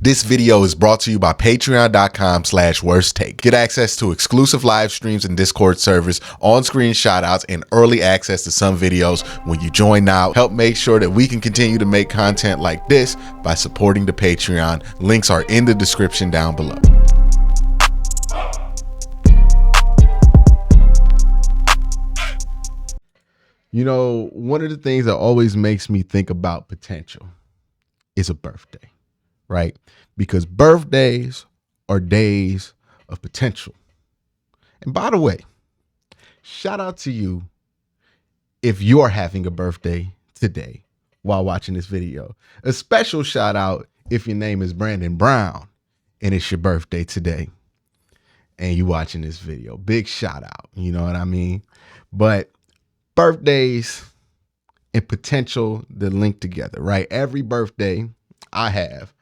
This video is brought to you by patreon.com/worsttake. Get access to exclusive live streams and Discord servers, on-screen shoutouts, and early access to some videos when you join now. Help make sure that we can continue to make content like this by supporting the Patreon. Links are in the description down below. You know, one of the things that always makes me think about potential is a birthday, right? Because birthdays are days of potential. And by the way, shout out to you if you're having a birthday today while watching this video. A special shout out if your name is Brandon Brown and it's your birthday today and you watching this video. Big shout out, you know what I mean? But birthdays and potential, they're linked together, right? Every birthday I have,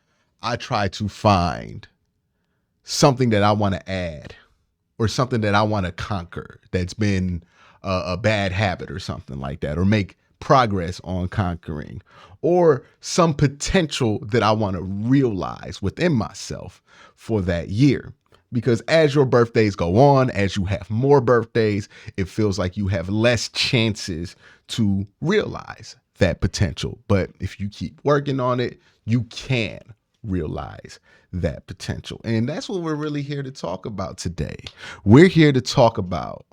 I try to find something that I want to add or something that I want to conquer that's been a bad habit or something like that, or make progress on conquering, or some potential that I want to realize within myself for that year. Because as your birthdays go on, as you have more birthdays, it feels like you have less chances to realize that potential. But if you keep working on it, you can realize that potential. And that's what we're really here to talk about today. We're here to talk about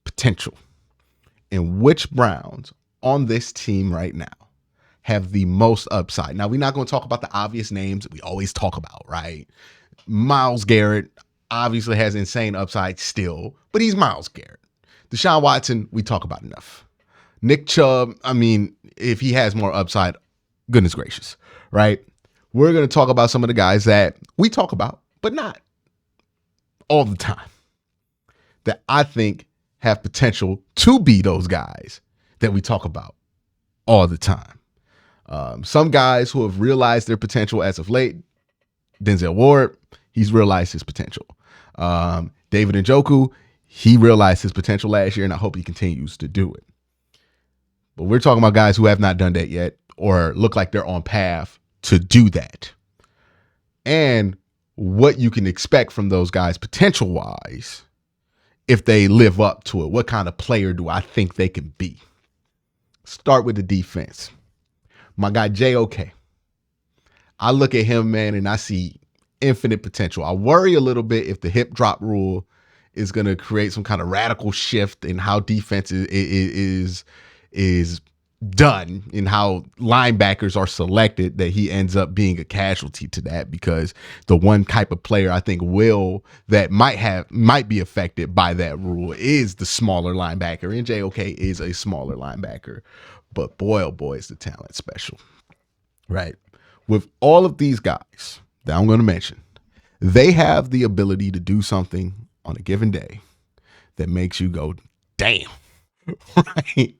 potential and which Browns on this team right now have the most upside. Now, we're not going to talk about the obvious names that we always talk about, right? Myles Garrett obviously has insane upside still, but he's Myles Garrett. Deshaun Watson, we talk about enough. Nick Chubb, I mean, if he has more upside, goodness gracious, right? We're going to talk about some of the guys that we talk about, but not all the time, that I think have potential to be those guys that we talk about all the time. Some guys who have realized their potential as of late. Denzel Ward, he's realized his potential. David Njoku, he realized his potential last year, and I hope he continues to do it. But we're talking about guys who have not done that yet or look like they're on path to do that. And what you can expect from those guys potential-wise if they live up to it. What kind of player do I think they can be? Start with the defense. My guy, JOK. I look at him, man, and I see infinite potential. I worry a little bit if the hip drop rule is going to create some kind of radical shift in how defense is done and how linebackers are selected, that he ends up being a casualty to that, because the one type of player I think that might be affected by that rule is the smaller linebacker, and JOK is a smaller linebacker, but boy, oh boy, is the talent special, right? With all of these guys that I'm going to mention, they have the ability to do something on a given day that makes you go, damn, right?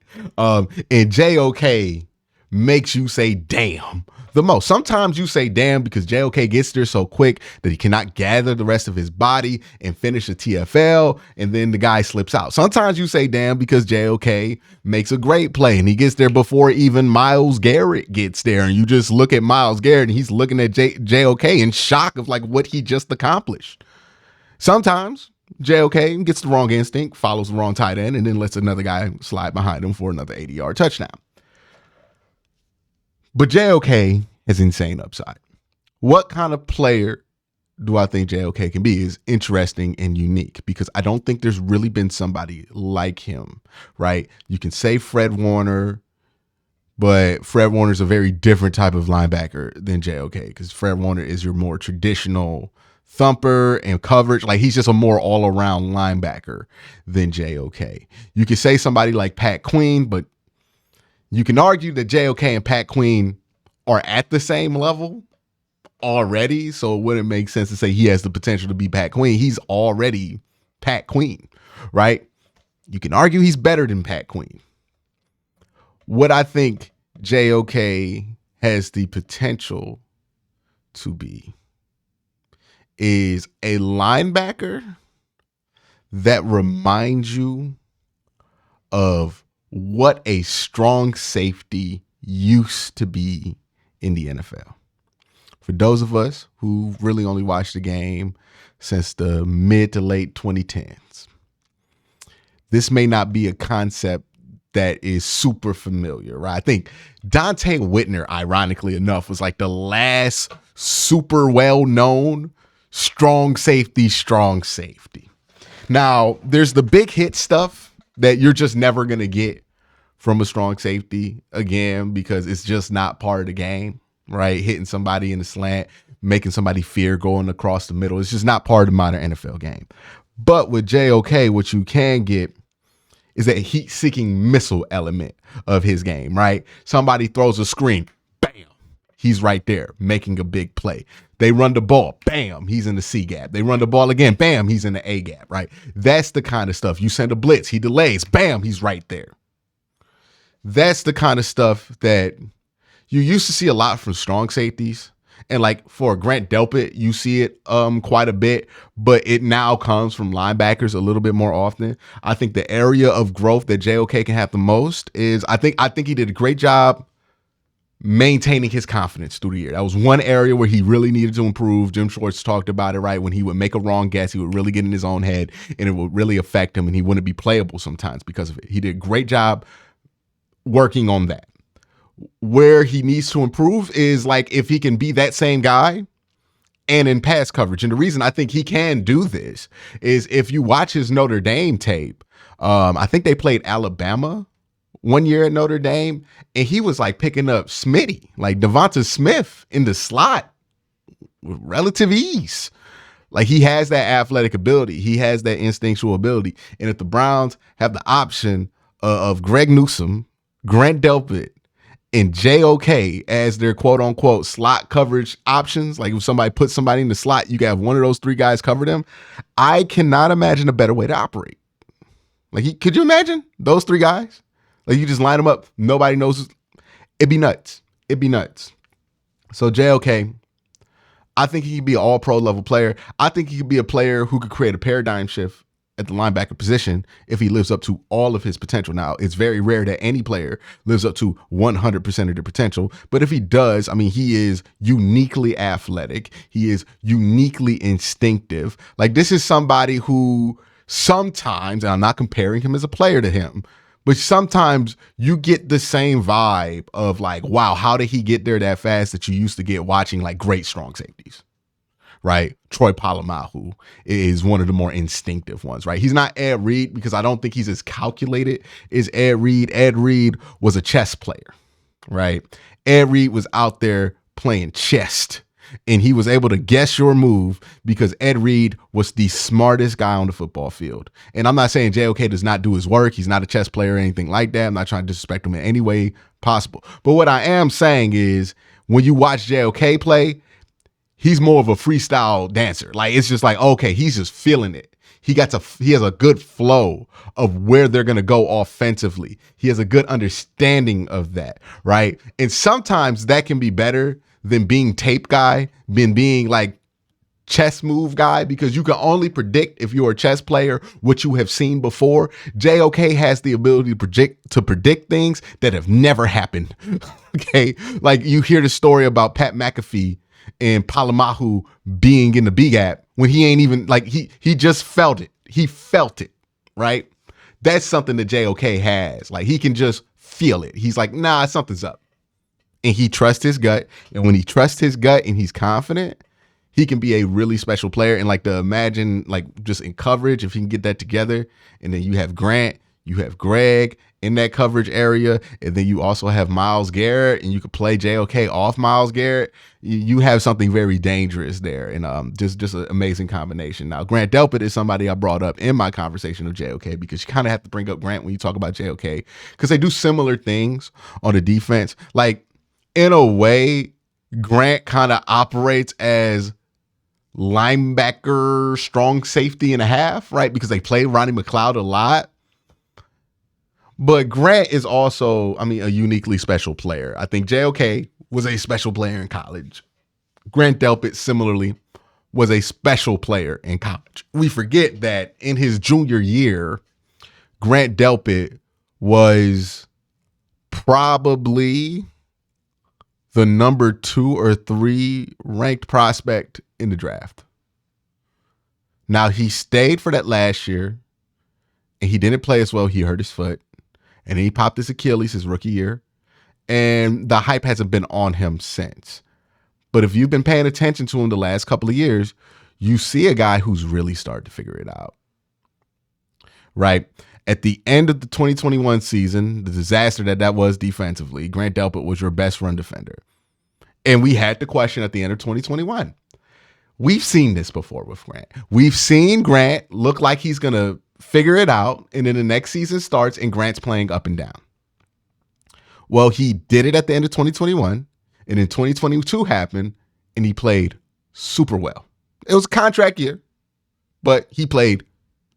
And JOK makes you say damn the most. Sometimes you say damn because JOK gets there so quick that he cannot gather the rest of his body and finish a TFL, and then the guy slips out. Sometimes you say damn because JOK makes a great play and he gets there before even Myles Garrett gets there, and you just look at Myles Garrett and he's looking at JOK in shock of like what he just accomplished. Sometimes JOK gets the wrong instinct, follows the wrong tight end, and then lets another guy slide behind him for another 80-yard touchdown. But JOK has insane upside. What kind of player do I think JOK can be is interesting and unique, because I don't think there's really been somebody like him, right? You can say Fred Warner, but Fred Warner is a very different type of linebacker than JOK, because Fred Warner is your more traditional thumper and coverage. Like, he's just a more all-around linebacker than JOK. You can say somebody like Pat Queen, but you can argue that JOK and Pat Queen are at the same level already, so it wouldn't make sense to say he has the potential to be Pat Queen. He's already Pat Queen, right? You can argue he's better than Pat Queen. What I think JOK has the potential to be is a linebacker that reminds you of what a strong safety used to be in the NFL. For For those of us who really only watched the game since the mid to late 2010s, this may not be a concept that is super familiar, right? I think Dante Whitner, ironically enough, was like the last super well-known strong safety. Now, there's the big hit stuff that you're just never going to get from a strong safety again, because it's just not part of the game, right? Hitting somebody in the slant, making somebody fear going across the middle. It's just not part of the modern NFL game. But with JOK, what you can get is that heat-seeking missile element of his game, right? Somebody throws a screen, bam, he's right there making a big play. They run the ball, bam, he's in the C gap. They run the ball again, bam, he's in the A gap, right? That's the kind of stuff. You send a blitz, he delays, bam, he's right there. That's the kind of stuff that you used to see a lot from strong safeties. And like for Grant Delpit, you see it quite a bit, but it now comes from linebackers a little bit more often. I think the area of growth that JOK can have the most is I think he did a great job maintaining his confidence through the year. That was one area where he really needed to improve. Jim Schwartz talked about it, right? When he would make a wrong guess, he would really get in his own head and it would really affect him and he wouldn't be playable sometimes because of it. He did a great job working on that. Where he needs to improve is like if he can be that same guy and in pass coverage. And the reason I think he can do this is if you watch his Notre Dame tape, I think they played Alabama one year at Notre Dame, and he was like picking up Smitty, like Devonta Smith in the slot with relative ease. Like he has that athletic ability. He has that instinctual ability. And if the Browns have the option of Greg Newsome, Grant Delpit, and JOK as their quote unquote slot coverage options, like if somebody puts somebody in the slot, you can have one of those three guys cover them. I cannot imagine a better way to operate. Like, could you imagine those three guys? Like you just line them up. Nobody knows. It'd be nuts. So JOK, I think he could be an all pro level player. I think he could be a player who could create a paradigm shift at the linebacker position if he lives up to all of his potential. Now, it's very rare that any player lives up to 100% of their potential, but if he does, I mean, he is uniquely athletic. He is uniquely instinctive. Like this is somebody who sometimes, and I'm not comparing him as a player to him, but sometimes you get the same vibe of like, wow, how did he get there that fast that you used to get watching like great strong safeties? Right? Troy Polamalu is one of the more instinctive ones, right? He's not Ed Reed because I don't think he's as calculated as Ed Reed. Ed Reed was a chess player, right? Ed Reed was out there playing chess and he was able to guess your move because Ed Reed was the smartest guy on the football field. And I'm not saying JOK does not do his work. He's not a chess player or anything like that. I'm not trying to disrespect him in any way possible. But what I am saying is when you watch JOK play, he's more of a freestyle dancer. Like, it's just like, okay, he's just feeling it. He has a good flow of where they're going to go offensively. He has a good understanding of that, right? And sometimes that can be better than being tape guy, than being like chess move guy, because you can only predict if you're a chess player what you have seen before. JOK has the ability to predict things that have never happened. Okay. Like you hear the story about Pat McAfee and Polamalu being in the B gap when he ain't even like, he just felt it. He felt it, right? That's something that JOK has. Like he can just feel it. He's like, nah, something's up. And he trusts his gut. And when he trusts his gut and he's confident, he can be a really special player. And like to imagine, like just in coverage, if he can get that together, and then you have Grant, you have Greg in that coverage area, and then you also have Myles Garrett, and you could play JOK off Myles Garrett. You have something very dangerous there, and just an amazing combination. Now, Grant Delpit is somebody I brought up in my conversation of JOK because you kind of have to bring up Grant when you talk about JOK because they do similar things on the defense. Like in a way, Grant kind of operates as linebacker, strong safety and a half, right? Because they play Ronnie McLeod a lot. But Grant is also, I mean, a uniquely special player. I think JOK was a special player in college. Grant Delpit, similarly, was a special player in college. We forget that in his junior year, Grant Delpit was probably the number 2 or 3 ranked prospect in the draft. Now, he stayed for that last year, and he didn't play as well. He hurt his foot, and then he popped his Achilles his rookie year, and the hype hasn't been on him since. But if you've been paying attention to him the last couple of years, you see a guy who's really started to figure it out. Right? At the end of the 2021 season, the disaster that was defensively, Grant Delpit was your best run defender. And we had the question at the end of 2021. We've seen this before with Grant. We've seen Grant look like he's going to figure it out, and then the next season starts and Grant's playing up and down. Well, he did it at the end of 2021, and then 2022 happened, and he played super well. It was a contract year, but he played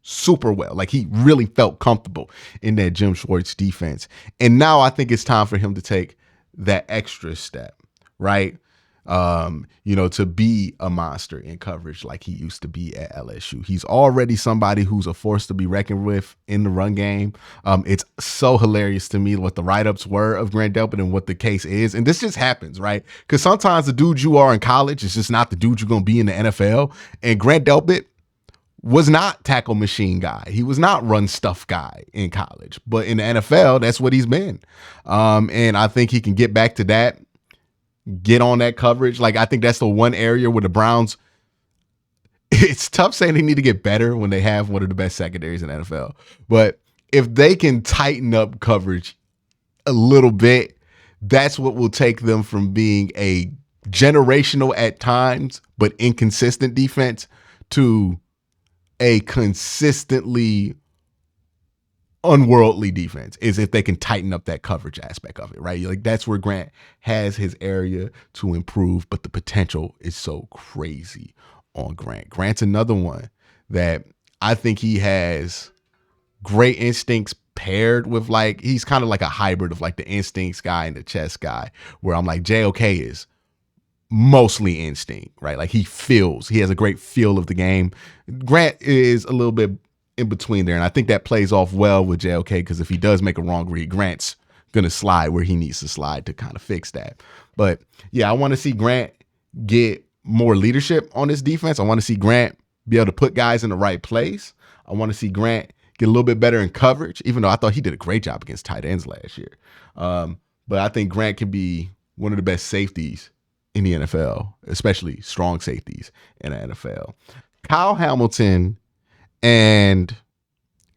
super well. Like, he really felt comfortable in that Jim Schwartz defense. And now I think it's time for him to take that extra step, right? To be a monster in coverage like he used to be at LSU. He's already somebody who's a force to be reckoned with in the run game. It's so hilarious to me what the write-ups were of Grant Delpit and what the case is. And this just happens, right? Because sometimes the dude you are in college is just not the dude you're going to be in the NFL. And Grant Delpit was not tackle machine guy. He was not run stuff guy in college. But in the NFL, that's what he's been. And I think he can get back to that. Get on that coverage. Like, I think that's the one area where the Browns, it's tough saying they need to get better when they have one of the best secondaries in the NFL. But if they can tighten up coverage a little bit, that's what will take them from being a generational at times, but inconsistent defense to a consistently unworldly defense, is if they can tighten up that coverage aspect of it, right? Like, that's where Grant has his area to improve, but the potential is so crazy on Grant. Grant's another one that I think he has great instincts paired with, like, he's kind of like a hybrid of like the instincts guy and the chess guy, where I'm like, JOK is mostly instinct, right? Like, he has a great feel of the game. Grant is a little bit in between there. And I think that plays off well with JOK, because if he does make a wrong read, Grant's going to slide where he needs to slide to kind of fix that. But yeah, I want to see Grant get more leadership on this defense. I want to see Grant be able to put guys in the right place. I want to see Grant get a little bit better in coverage, even though I thought he did a great job against tight ends last year. But I think Grant can be one of the best safeties in the NFL, especially strong safeties in the NFL. Kyle Hamilton and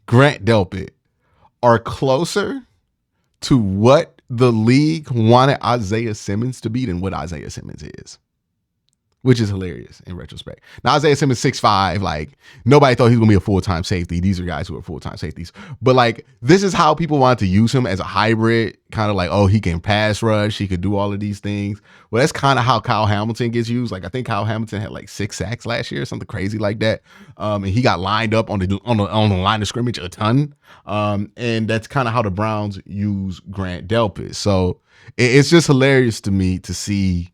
Grant Delpit are closer to what the league wanted Isaiah Simmons to be than what Isaiah Simmons is, which is hilarious in retrospect. Now, Isaiah Simmons 6'5", like, nobody thought he was going to be a full-time safety. These are guys who are full-time safeties. But, like, this is how people wanted to use him, as a hybrid, kind of like, oh, he can pass rush, he could do all of these things. Well, that's kind of how Kyle Hamilton gets used. Like, I think Kyle Hamilton had like 6 sacks last year, something crazy like that. And he got lined up on the line of scrimmage a ton. And that's kind of how the Browns use Grant Delpit. So it's just hilarious to me to see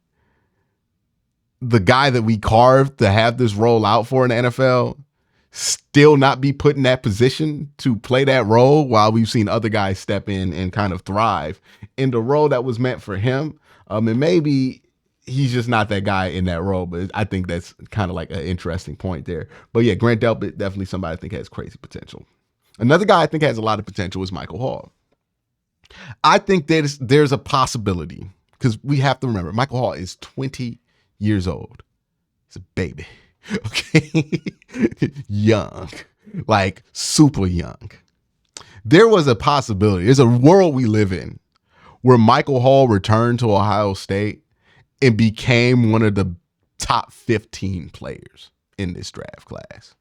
the guy that we carved to have this role out for in the NFL still not be put in that position to play that role, while we've seen other guys step in and kind of thrive in the role that was meant for him. And maybe he's just not that guy in that role, but I think that's kind of like an interesting point there. But yeah, Grant Delpit, definitely somebody I think has crazy potential. Another guy I think has a lot of potential is Michael Hall. I think there's a possibility, because we have to remember, Michael Hall is 20 years old. He's a baby. Okay. Young. Like, super young. There was a possibility. There's a world we live in where Michael Hall returned to Ohio State and became one of the top 15 players in this draft class.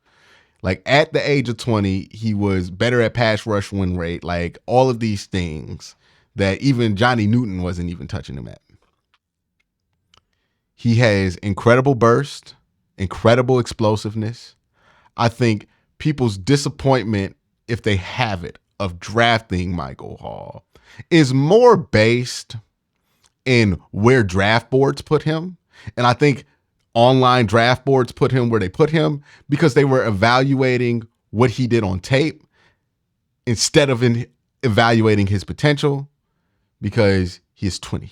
Like, at the age of 20, he was better at pass rush win rate, like all of these things that even Johnny Newton wasn't even touching him at. He has incredible burst, incredible explosiveness. I think people's disappointment, if they have it, of drafting Michael Hall is more based in where draft boards put him. And I think online draft boards put him where they put him because they were evaluating what he did on tape instead of evaluating his potential, because he is 20.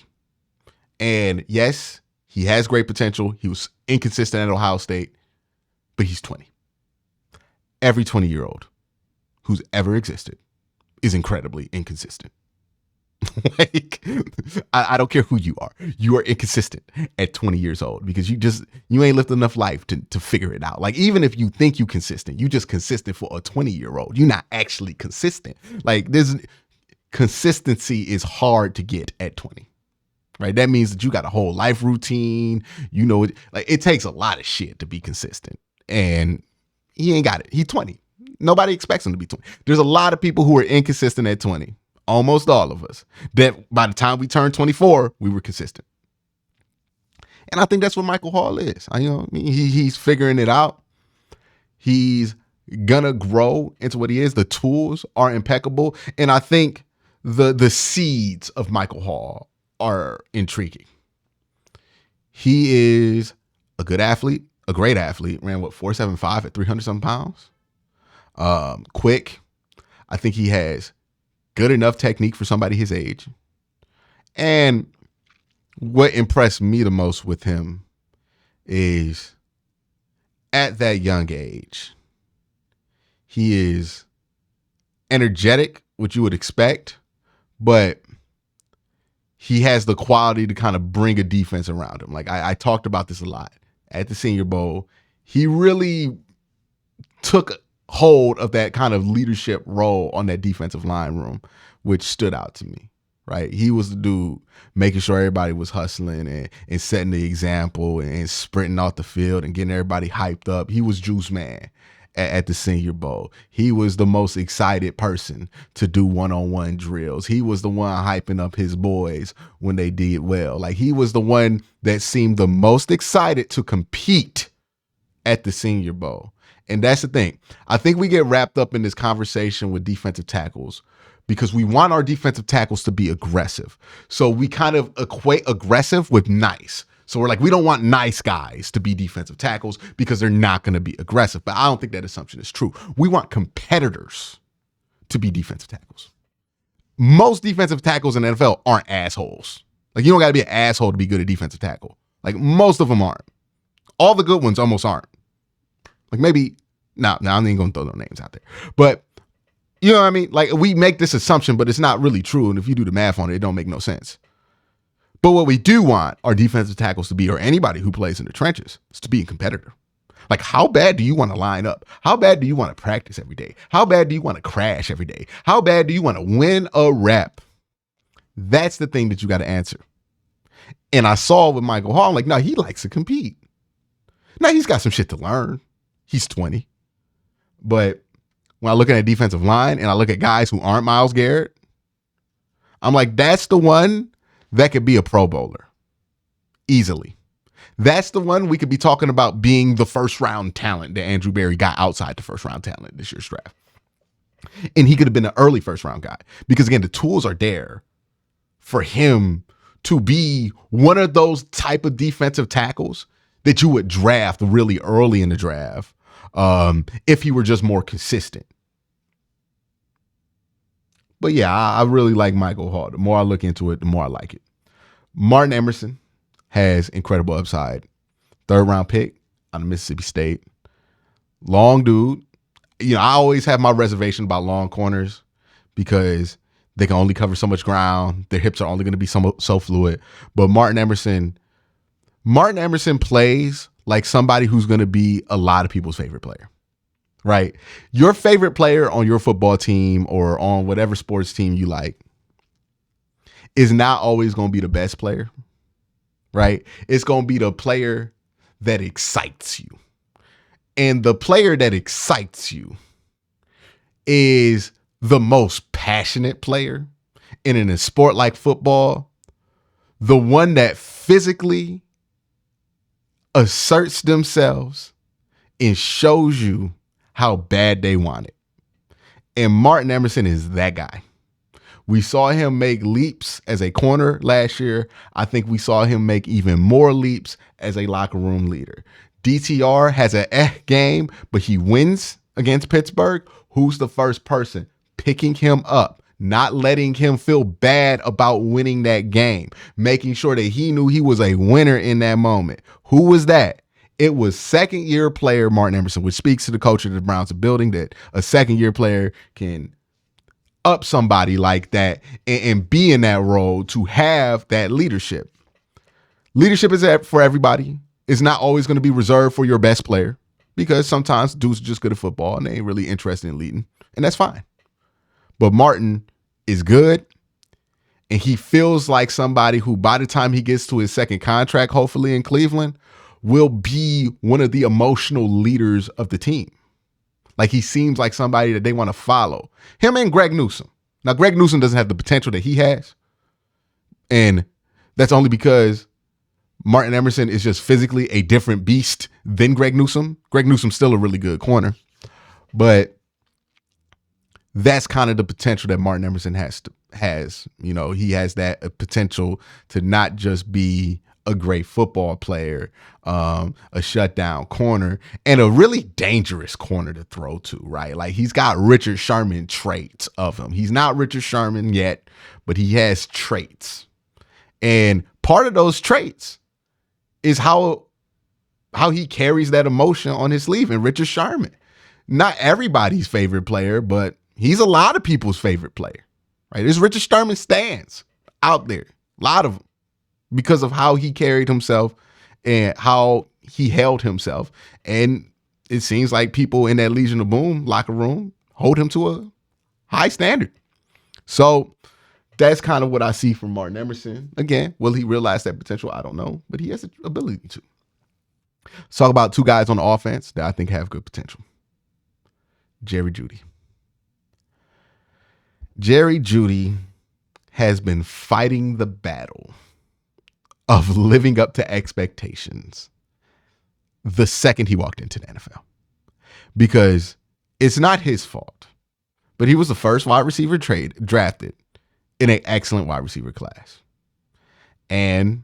And yes, he has great potential. He was inconsistent at Ohio State, but he's 20. Every 20-year-old who's ever existed is incredibly inconsistent. Like, I don't care who you are. You are inconsistent at 20 years old because you ain't lived enough life to figure it out. Like, even if you think you consistent, you just consistent for a 20-year-old. You're not actually consistent. Like, consistency is hard to get at 20. Right? That means that you got a whole life routine. You know, like, it takes a lot of shit to be consistent. And he ain't got it. He's 20. Nobody expects him to be 20. There's a lot of people who are inconsistent at 20. Almost all of us. That by the time we turned 24, we were consistent. And I think that's what Michael Hall is. He's figuring it out. He's gonna grow into what he is. The tools are impeccable. And I think the seeds of Michael Hall are intriguing. He is a good athlete, a great athlete. Ran 4.75 at 300-something pounds. Quick. I think he has good enough technique for somebody his age. And what impressed me the most with him is at that young age, he is energetic, which you would expect, but he has the quality to kind of bring a defense around him. Like I talked about this a lot at the Senior Bowl. He really took hold of that kind of leadership role on that defensive line room, which stood out to me, right? He was the dude making sure everybody was hustling and setting the example and sprinting off the field and getting everybody hyped up. He was Juice Man at the Senior Bowl. He was the most excited person to do one-on-one drills. He was the one hyping up his boys when they did well. Like, he was the one that seemed the most excited to compete at the Senior Bowl. And that's the thing. I think we get wrapped up in this conversation with defensive tackles because we want our defensive tackles to be aggressive. So we kind of equate aggressive with nice. So we're like, we don't want nice guys to be defensive tackles because they're not going to be aggressive. But I don't think that assumption is true. We want competitors to be defensive tackles. Most defensive tackles in the NFL aren't assholes. Like, you don't got to be an asshole to be good at defensive tackle. Like, most of them aren't. All the good ones almost aren't. Like, maybe, no, I'm not even going to throw no names out there. But, you know what I mean? Like, we make this assumption, but it's not really true. And if you do the math on it, it don't make no sense. But what we do want our defensive tackles to be, or anybody who plays in the trenches, is to be a competitor. Like, how bad do you want to line up? How bad do you want to practice every day? How bad do you want to crash every day? How bad do you want to win a rep? That's the thing that you got to answer. And I saw with Michael Hall, like, no, he likes to compete. Now, he's got some shit to learn. He's 20. But when I look at a defensive line and I look at guys who aren't Myles Garrett, I'm like, that's the one that could be a Pro Bowler easily. That's the one we could be talking about being the first round talent that Andrew Berry got outside the first round talent this year's draft. And he could have been an early first round guy because, again, the tools are there for him to be one of those type of defensive tackles that you would draft really early in the draft if he were just more consistent. But yeah, I really like Michael Hall. The more I look into it, the more I like it. Martin Emerson has incredible upside. 3rd round pick out of Mississippi State. Long dude. You know, I always have my reservation about long corners because they can only cover so much ground. Their hips are only going to be so fluid. But Martin Emerson plays like somebody who's going to be a lot of people's favorite player, right? Your favorite player on your football team or on whatever sports team you like is not always going to be the best player, right? It's going to be the player that excites you. And the player that excites you is the most passionate player. And in a sport like football, the one that physically asserts themselves and shows you how bad they want it. And Martin Emerson is that guy. We saw him make leaps as a corner last year. I think we saw him make even more leaps as a locker room leader. DTR has an game, but he wins against Pittsburgh. Who's the first person picking him up not letting him feel bad about winning that game, making sure that he knew he was a winner in that moment. Who was that? It was second-year player Martin Emerson, which speaks to the culture of the Browns are building, that a second-year player can up somebody like that and be in that role to have that leadership. Leadership is for everybody. It's not always going to be reserved for your best player, because sometimes dudes are just good at football and they ain't really interested in leading, and that's fine. But Martin is good, and he feels like somebody who, by the time he gets to his second contract, hopefully in Cleveland, will be one of the emotional leaders of the team. Like, he seems like somebody that they want to follow. Him and Greg Newsome. Now, Greg Newsome doesn't have the potential that he has, and that's only because Martin Emerson is just physically a different beast than Greg Newsome. Greg Newsome's still a really good corner, but that's kind of the potential that Martin Emerson has. You know, he has that potential to not just be a great football player, a shutdown corner, and a really dangerous corner to throw to, right? Like, he's got Richard Sherman traits of him. He's not Richard Sherman yet, but he has traits. And part of those traits is how he carries that emotion on his sleeve. And Richard Sherman, not everybody's favorite player, but he's a lot of people's favorite player, right? There's Richard Sherman stands out there, a lot of them, because of how he carried himself and how he held himself. And it seems like people in that Legion of Boom locker room hold him to a high standard. So that's kind of what I see from Martin Emerson. Again, will he realize that potential? I don't know, but he has the ability to. Let's talk about two guys on the offense that I think have good potential. Jerry Jeudy. Jerry Jeudy has been fighting the battle of living up to expectations the second he walked into the NFL, because it's not his fault, but he was the first wide receiver drafted in an excellent wide receiver class. And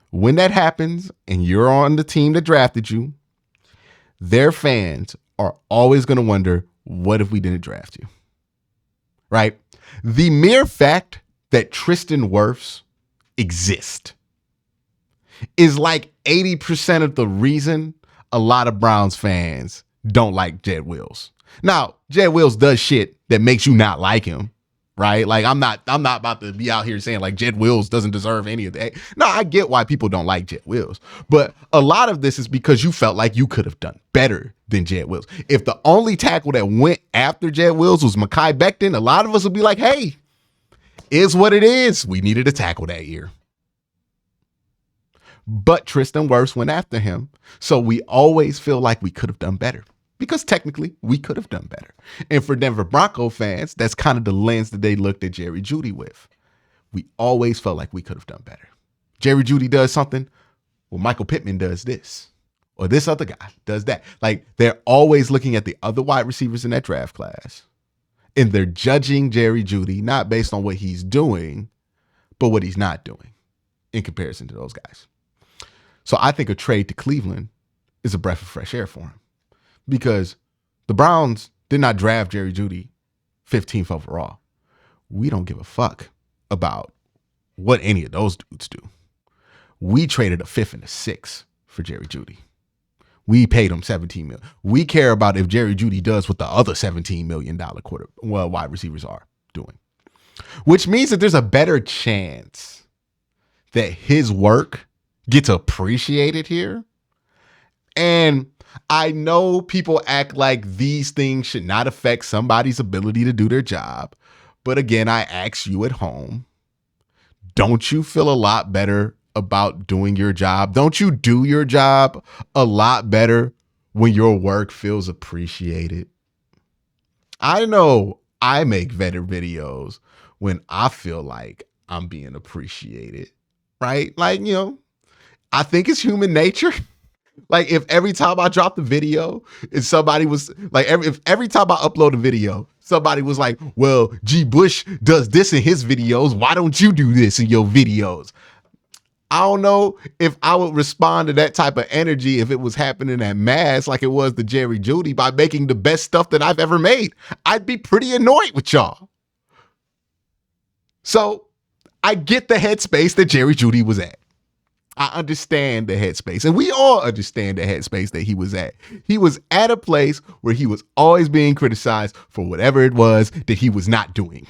when that happens and you're on the team that drafted you, their fans are always going to wonder, what if we didn't draft you? Right? The mere fact that Tristan Wirfs exist is like 80% of the reason a lot of Browns fans don't like Jed Wills. Now, Jed Wills does shit that makes you not like him, right? Like, I'm not about to be out here saying like Jed Wills doesn't deserve any of that. No, I get why people don't like Jed Wills, but a lot of this is because you felt like you could have done better than Jed Wills. If the only tackle that went after Jed Wills was Mekhi Becton, a lot of us would be like, hey, is what it is. We needed a tackle that year. But Tristan Wirfs went after him. So we always feel like we could have done better, because technically we could have done better. And for Denver Bronco fans, that's kind of the lens that they looked at Jerry Jeudy with. We always felt like we could have done better. Jerry Jeudy does something, well, Michael Pittman does this, or this other guy does that. Like, they're always looking at the other wide receivers in that draft class, and they're judging Jerry Jeudy not based on what he's doing, but what he's not doing in comparison to those guys. So I think a trade to Cleveland is a breath of fresh air for him, because the Browns did not draft Jerry Jeudy 15th overall. We don't give a fuck about what any of those dudes do. We traded a 5th and a 6th for Jerry Jeudy. We paid him $17 million. We care about if Jerry Jeudy does what the other $17 million wide receivers are doing, which means that there's a better chance that his work gets appreciated here. And I know people act like these things should not affect somebody's ability to do their job. But again, I ask you at home, don't you feel a lot better about doing your job? Don't you do your job a lot better when your work feels appreciated? I know I make better videos when I feel like I'm being appreciated, right? Like, you know, I think it's human nature. Like, if every time I drop the video, if somebody was like, every time I upload a video, somebody was like, well, G. Bush does this in his videos, why don't you do this in your videos? I don't know if I would respond to that type of energy if it was happening at mass like it was to Jerry Jeudy by making the best stuff that I've ever made. I'd be pretty annoyed with y'all. So I get the headspace that Jerry Jeudy was at. I understand the headspace, and we all understand the headspace that he was at. He was at a place where he was always being criticized for whatever it was that he was not doing.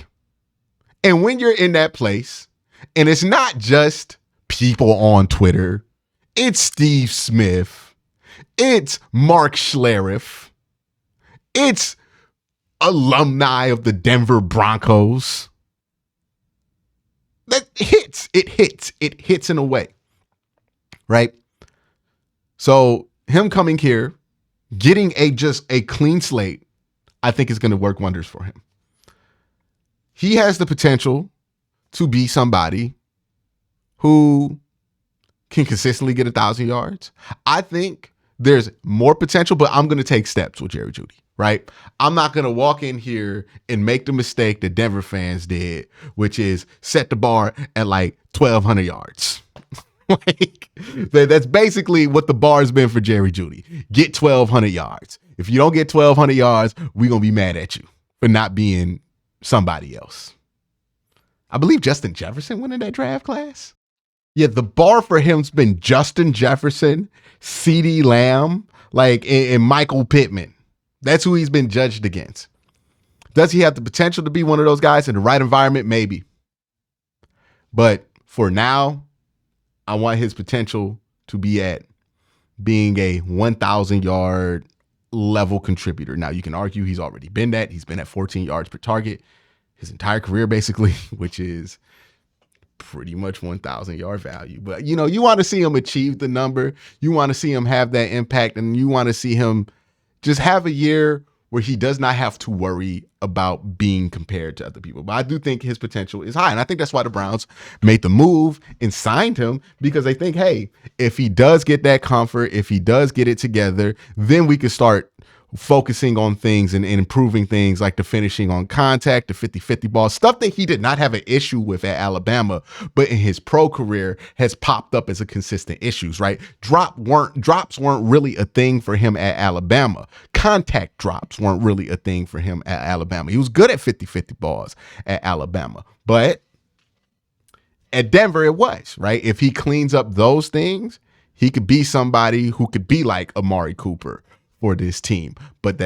And when you're in that place, and it's not just people on Twitter, it's Steve Smith, it's Mark Schlereth, it's alumni of the Denver Broncos. That hits. It hits in a way. Right? So him coming here, getting just a clean slate, I think is going to work wonders for him. He has the potential to be somebody who can consistently get 1,000 yards. I think there's more potential, but I'm going to take steps with Jerry Jeudy, right? I'm not going to walk in here and make the mistake that Denver fans did, which is set the bar at like 1,200 yards. Like, that's basically what the bar has been for Jerry Jeudy. Get 1,200 yards. If you don't get 1,200 yards, we're going to be mad at you for not being somebody else. I believe Justin Jefferson went in that draft class. Yeah, the bar for him's been Justin Jefferson, CeeDee Lamb, and Michael Pittman. That's who he's been judged against. Does he have the potential to be one of those guys in the right environment? Maybe. But for now, I want his potential to be at being a 1,000 yard level contributor. Now, you can argue he's already been that. He's been at 14 yards per target his entire career, basically, which is pretty much 1,000 yard value. But, you want to see him achieve the number. You want to see him have that impact, and you want to see him just have a year where he does not have to worry about being compared to other people. But I do think his potential is high. And I think that's why the Browns made the move and signed him, because they think, hey, if he does get that comfort, if he does get it together, then we could start focusing on things and improving things like the finishing on contact, the 50-50 ball, stuff that he did not have an issue with at Alabama, but in his pro career has popped up as a consistent issues, right? Drops weren't really a thing for him at Alabama. Contact drops weren't really a thing for him at Alabama. He was good at 50-50 balls at Alabama, but at Denver it was, right? If he cleans up those things, he could be somebody who could be like Amari Cooper for this team. But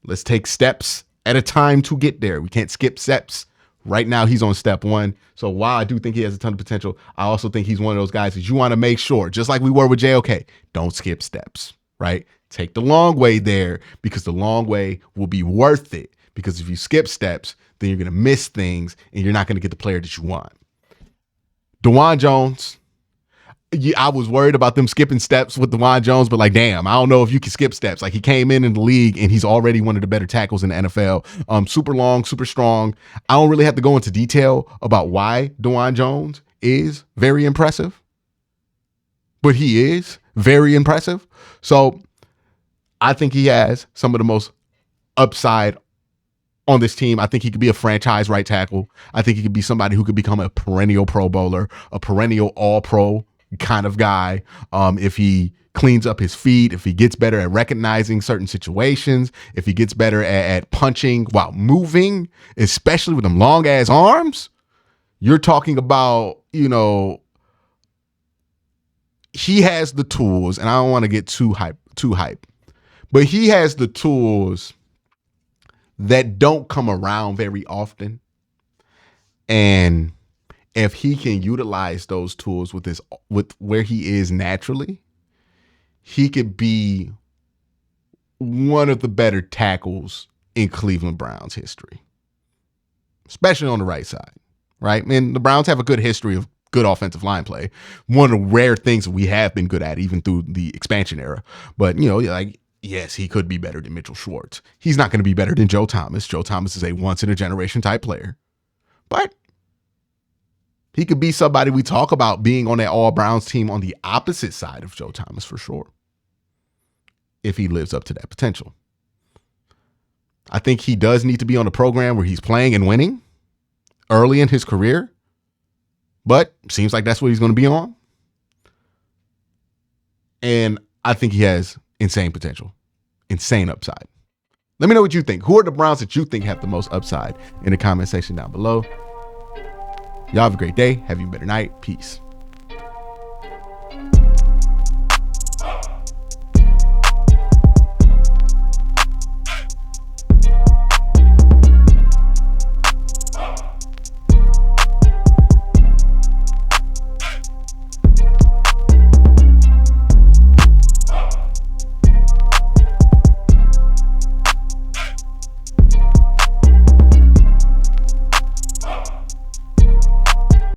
let's take steps at a time to get there. We can't skip steps. Right now, he's on step one. So while I do think he has a ton of potential, I also think he's one of those guys that you want to make sure, just like we were with JOK, don't skip steps, right? Take the long way there, because the long way will be worth it. Because if you skip steps, then you're going to miss things and you're not going to get the player that you want. Dawand Jones. I was worried about them skipping steps with Dawand Jones, but damn, I don't know if you can skip steps. He came in the league and he's already one of the better tackles in the NFL. Super long, super strong. I don't really have to go into detail about why Dawand Jones is very impressive, but he is very impressive. So I think he has some of the most upside on this team. I think he could be a franchise right tackle. I think he could be somebody who could become a perennial Pro Bowler, a perennial All-Pro kind of guy. If he cleans up his feet, if he gets better at recognizing certain situations, if he gets better at punching while moving, especially with them long ass arms, you're talking about, he has the tools, and I don't want to get too hype, but he has the tools that don't come around very often. And if he can utilize those tools with where he is naturally, he could be one of the better tackles in Cleveland Browns history, especially on the right side, right? And the Browns have a good history of good offensive line play. One of the rare things that we have been good at, even through the expansion era. But, yes, he could be better than Mitchell Schwartz. He's not going to be better than Joe Thomas. Joe Thomas is a once-in-a-generation type player. But he could be somebody we talk about being on that All-Browns team on the opposite side of Joe Thomas for sure, if he lives up to that potential. I think he does need to be on a program where he's playing and winning early in his career, but seems like that's what he's going to be on. And I think he has insane potential, insane upside. Let me know what you think. Who are the Browns that you think have the most upside in the comment section down below? Y'all have a great day. Have a better night. Peace.